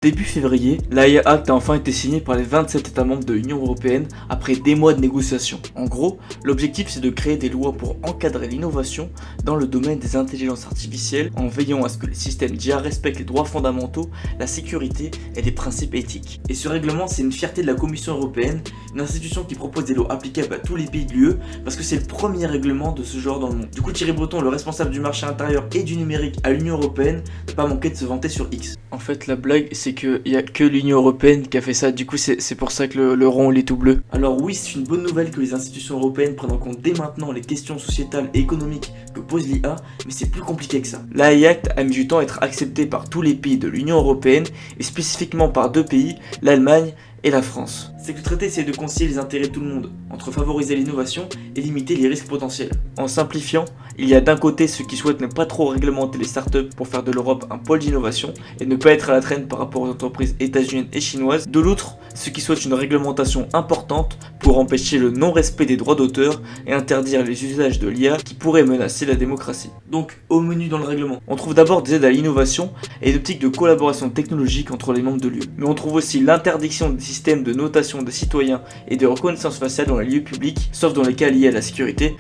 Début février, l'AIA Act a enfin été signé par les 27 États membres de l'Union Européenne après des mois de négociations. En gros, l'objectif c'est de créer des lois pour encadrer l'innovation dans le domaine des intelligences artificielles en veillant à ce que les systèmes d'IA respectent les droits fondamentaux, la sécurité et les principes éthiques. Et ce règlement c'est une fierté de la Commission européenne, une institution qui propose des lois applicables à tous les pays de l'UE parce que c'est le premier règlement de ce genre dans le monde. Du coup Thierry Breton, le responsable du marché intérieur et du numérique à l'Union Européenne, n'a pas manqué de se vanter sur X. En fait la blague c'est qu'il n'y a que l'Union Européenne qui a fait ça, du coup c'est pour ça que le rond il est tout bleu. Alors oui, c'est une bonne nouvelle que les institutions européennes prennent en compte dès maintenant les questions sociétales et économiques que pose l'IA, mais c'est plus compliqué que ça. L'AI Act a mis du temps à être accepté par tous les pays de l'Union Européenne et spécifiquement par deux pays, l'Allemagne et la France. C'est que le traité essaie de concilier les intérêts de tout le monde, entre favoriser l'innovation et limiter les risques potentiels. En simplifiant, il y a d'un côté ceux qui souhaitent ne pas trop réglementer les startups pour faire de l'Europe un pôle d'innovation et ne pas être à la traîne par rapport aux entreprises états-uniennes et chinoises. De l'autre, ceux qui souhaitent une réglementation importante pour empêcher le non-respect des droits d'auteur et interdire les usages de l'IA qui pourraient menacer la démocratie. Donc, au menu dans le règlement, on trouve d'abord des aides à l'innovation et d'optiques de collaboration technologique entre les membres de l'UE. Mais on trouve aussi l'interdiction des systèmes de notation des citoyens et de reconnaissance faciale dans les lieux publics, sauf dans les cas liés à la sécurité.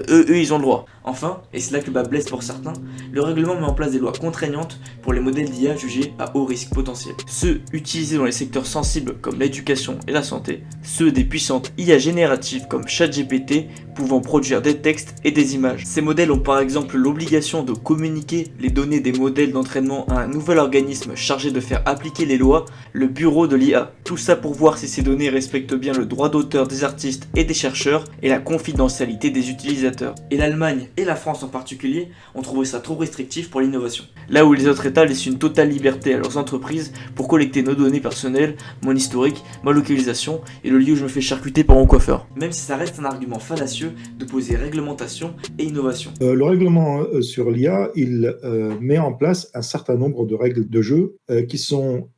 Eux ils ont le droit. Enfin, et c'est là que le bas blesse pour certains, le règlement met en place des lois contraignantes pour les modèles d'IA jugés à haut risque potentiel. Ceux utilisés dans les secteurs sensibles comme l'éducation et la santé, ceux des puissantes IA génératives comme ChatGPT pouvant produire des textes et des images. Ces modèles ont par exemple l'obligation de communiquer les données des modèles d'entraînement à un nouvel organisme chargé de faire appliquer les lois, le bureau de l'IA. Tout ça pour voir si ces données respectent bien le droit d'auteur des artistes et des chercheurs et la confidentialité des utilisateurs. Et l'Allemagne et la France en particulier ont trouvé ça trop restrictif pour l'innovation. Là où les autres États laissent une totale liberté à leurs entreprises pour collecter nos données personnelles, mon historique, ma localisation et le lieu où je me fais charcuter par mon coiffeur. Même si ça reste un argument fallacieux d'opposer réglementation et innovation. Le règlement sur l'IA, il met en place un certain nombre de règles de jeu qui sont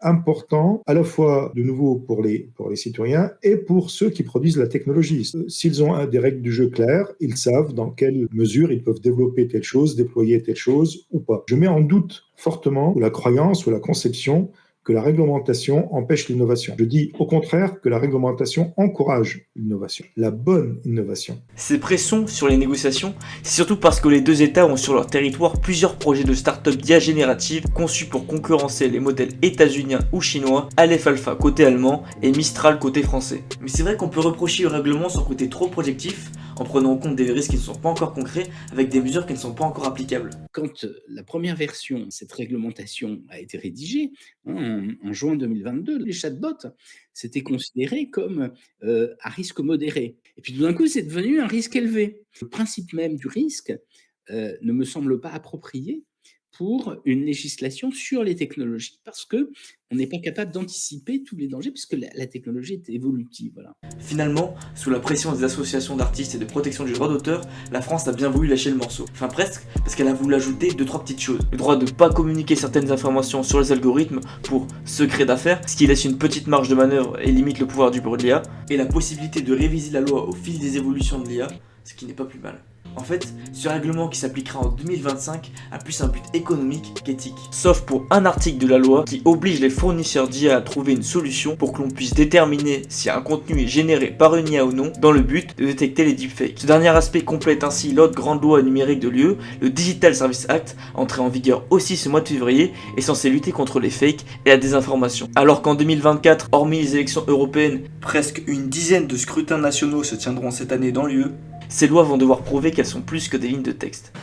importants à la fois de nouveau pour les citoyens et pour ceux qui produisent la technologie. S'ils ont des règles du jeu claires, ils savent dans quelle mesure ils peuvent développer telle chose, déployer telle chose ou pas. Je mets en doute fortement la croyance ou la conception que la réglementation empêche l'innovation. Je dis au contraire que la réglementation encourage l'innovation, la bonne innovation. Ces pressions sur les négociations, c'est surtout parce que les deux États ont sur leur territoire plusieurs projets de start-up d'IA générative conçus pour concurrencer les modèles états-uniens ou chinois, Aleph Alpha côté allemand et Mistral côté français. Mais c'est vrai qu'on peut reprocher au règlement son côté trop projectif, en prenant en compte des risques qui ne sont pas encore concrets, avec des mesures qui ne sont pas encore applicables. Quand la première version de cette réglementation a été rédigée, en juin 2022, les chatbots, c'était considéré comme à risque modéré. Et puis tout d'un coup, c'est devenu un risque élevé. Le principe même du risque ne me semble pas approprié pour une législation sur les technologies, parce qu'on n'est pas capable d'anticiper tous les dangers, puisque la technologie est évolutive. Voilà. Finalement, sous la pression des associations d'artistes et de protection du droit d'auteur, la France a bien voulu lâcher le morceau. Enfin presque, parce qu'elle a voulu ajouter 2-3 petites choses. Le droit de ne pas communiquer certaines informations sur les algorithmes pour secret d'affaires, ce qui laisse une petite marge de manœuvre et limite le pouvoir du bureau de l'IA, et la possibilité de réviser la loi au fil des évolutions de l'IA, ce qui n'est pas plus mal. En fait, ce règlement qui s'appliquera en 2025 a plus un but économique qu'éthique. Sauf pour un article de la loi qui oblige les fournisseurs d'IA à trouver une solution pour que l'on puisse déterminer si un contenu est généré par une IA ou non, dans le but de détecter les deepfakes. Ce dernier aspect complète ainsi l'autre grande loi numérique de l'UE, le Digital Services Act, entré en vigueur aussi ce mois de février, est censé lutter contre les fakes et la désinformation. Alors qu'en 2024, hormis les élections européennes, presque une dizaine de scrutins nationaux se tiendront cette année dans l'UE, ces lois vont devoir prouver qu'elles sont plus que des lignes de texte.